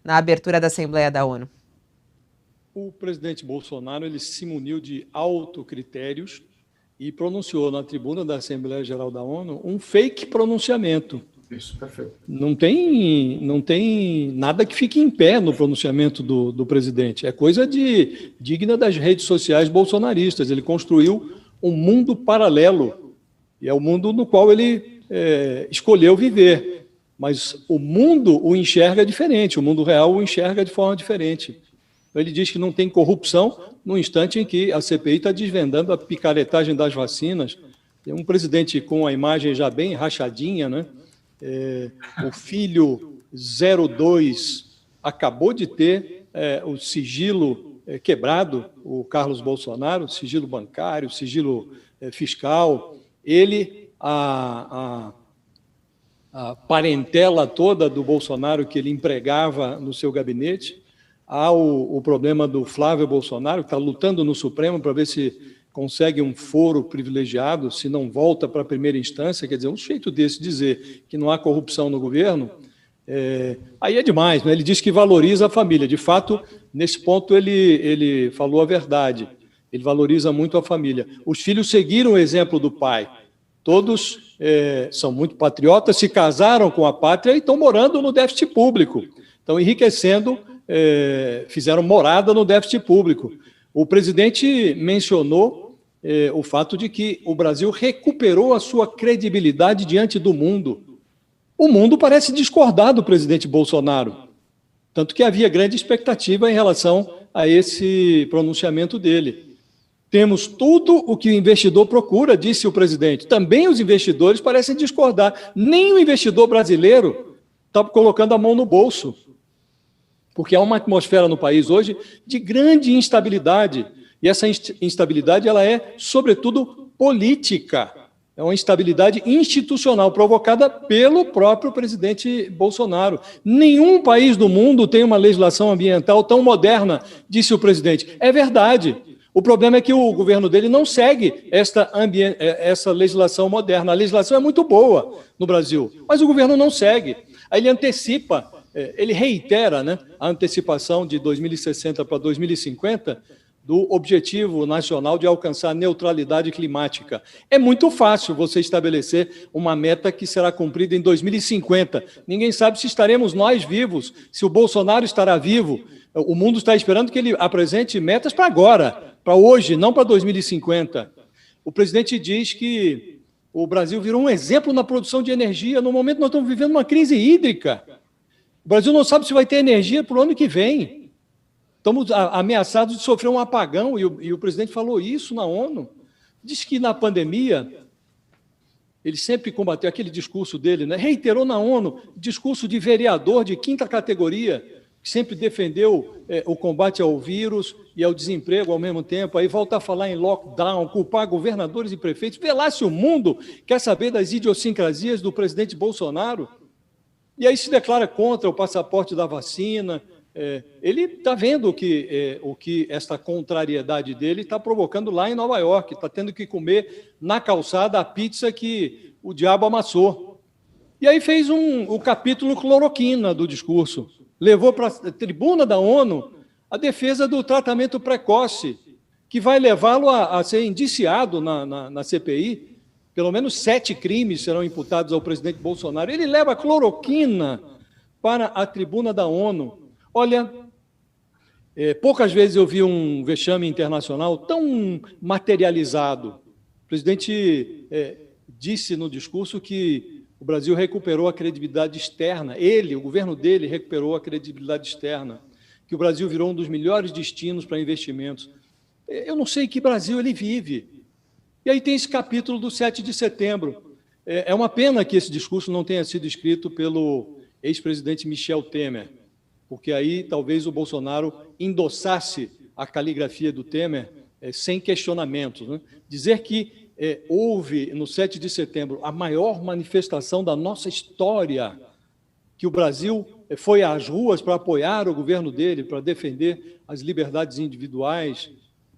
na abertura da Assembleia da ONU? O presidente Bolsonaro ele se muniu de autocritérios e pronunciou na tribuna da Assembleia Geral da ONU um fake pronunciamento. Isso, perfeito. Não tem nada que fique em pé no pronunciamento do presidente. É coisa digna das redes sociais bolsonaristas. Ele construiu um mundo paralelo, e é o mundo no qual ele escolheu viver. Mas o mundo o enxerga diferente, o mundo real o enxerga de forma diferente. Então, ele diz que não tem corrupção no instante em que a CPI está desvendando a picaretagem das vacinas. Tem um presidente com a imagem já bem rachadinha, né? O filho 02 acabou de ter o sigilo quebrado, o Carlos Bolsonaro, sigilo bancário, sigilo fiscal. Ele, a parentela toda do Bolsonaro que ele empregava no seu gabinete. Há o problema do Flávio Bolsonaro, que está lutando no Supremo para ver se consegue um foro privilegiado, se não volta para a primeira instância. Quer dizer, um sujeito desse dizer que não há corrupção no governo, aí é demais, né? Ele diz que valoriza a família. De fato, nesse ponto, ele falou a verdade. Ele valoriza muito a família. Os filhos seguiram o exemplo do pai. Todos são muito patriotas, se casaram com a pátria e estão morando no déficit público. Estão enriquecendo, fizeram morada no déficit público. O presidente mencionou o fato de que o Brasil recuperou a sua credibilidade diante do mundo. O mundo parece discordar do presidente Bolsonaro, tanto que havia grande expectativa em relação a esse pronunciamento dele. Temos tudo o que o investidor procura, disse o presidente. Também os investidores parecem discordar. Nem o investidor brasileiro está colocando a mão no bolso, porque há uma atmosfera no país hoje de grande instabilidade. E essa instabilidade ela é, sobretudo, política. É uma instabilidade institucional provocada pelo próprio presidente Bolsonaro. Nenhum país do mundo tem uma legislação ambiental tão moderna, disse o presidente. É verdade. O problema é que o governo dele não segue essa legislação moderna. A legislação é muito boa no Brasil, mas o governo não segue. Aí ele antecipa, ele reitera, né, a antecipação de 2060 para 2050 do Objetivo Nacional de alcançar a neutralidade climática. É muito fácil você estabelecer uma meta que será cumprida em 2050. Ninguém sabe se estaremos nós vivos, se o Bolsonaro estará vivo. O mundo está esperando que ele apresente metas para agora, para hoje, não para 2050. O presidente diz que o Brasil virou um exemplo na produção de energia. No momento, nós estamos vivendo uma crise hídrica. O Brasil não sabe se vai ter energia para o ano que vem. Estamos ameaçados de sofrer um apagão, e o presidente falou isso na ONU. Disse que na pandemia, ele sempre combateu aquele discurso dele, né? Reiterou na ONU, discurso de vereador de quinta categoria, que sempre defendeu o combate ao vírus e ao desemprego ao mesmo tempo, aí volta a falar em lockdown, culpar governadores e prefeitos. Vê lá se o mundo quer saber das idiosincrasias do presidente Bolsonaro. E aí se declara contra o passaporte da vacina. Ele está vendo o que essa contrariedade dele está provocando lá em Nova York, está tendo que comer na calçada a pizza que o diabo amassou. E aí fez o capítulo cloroquina do discurso, levou para a tribuna da ONU a defesa do tratamento precoce, que vai levá-lo a ser indiciado na CPI. Pelo menos 7 crimes serão imputados ao presidente Bolsonaro. Ele leva a cloroquina para a tribuna da ONU. Olha, poucas vezes eu vi um vexame internacional tão materializado. O presidente disse no discurso que o Brasil recuperou a credibilidade externa. O governo dele recuperou a credibilidade externa, que o Brasil virou um dos melhores destinos para investimentos. Eu não sei em que Brasil ele vive. E aí tem esse capítulo do 7 de setembro. É uma pena que esse discurso não tenha sido escrito pelo ex-presidente Michel Temer, porque aí talvez o Bolsonaro endossasse a caligrafia do Temer sem questionamentos, né? Dizer que houve, no 7 de setembro, a maior manifestação da nossa história, que o Brasil foi às ruas para apoiar o governo dele, para defender as liberdades individuais,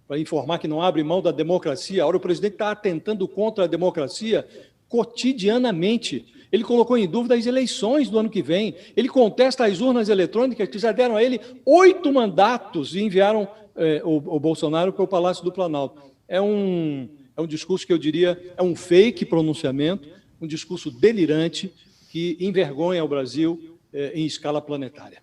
para informar que não abre mão da democracia. Agora o presidente está atentando contra a democracia cotidianamente. Ele colocou em dúvida as eleições do ano que vem. Ele contesta as urnas eletrônicas que já deram a ele 8 mandatos e enviaram o Bolsonaro para o Palácio do Planalto. É um discurso que eu diria é um fake pronunciamento, um discurso delirante que envergonha o Brasil em escala planetária.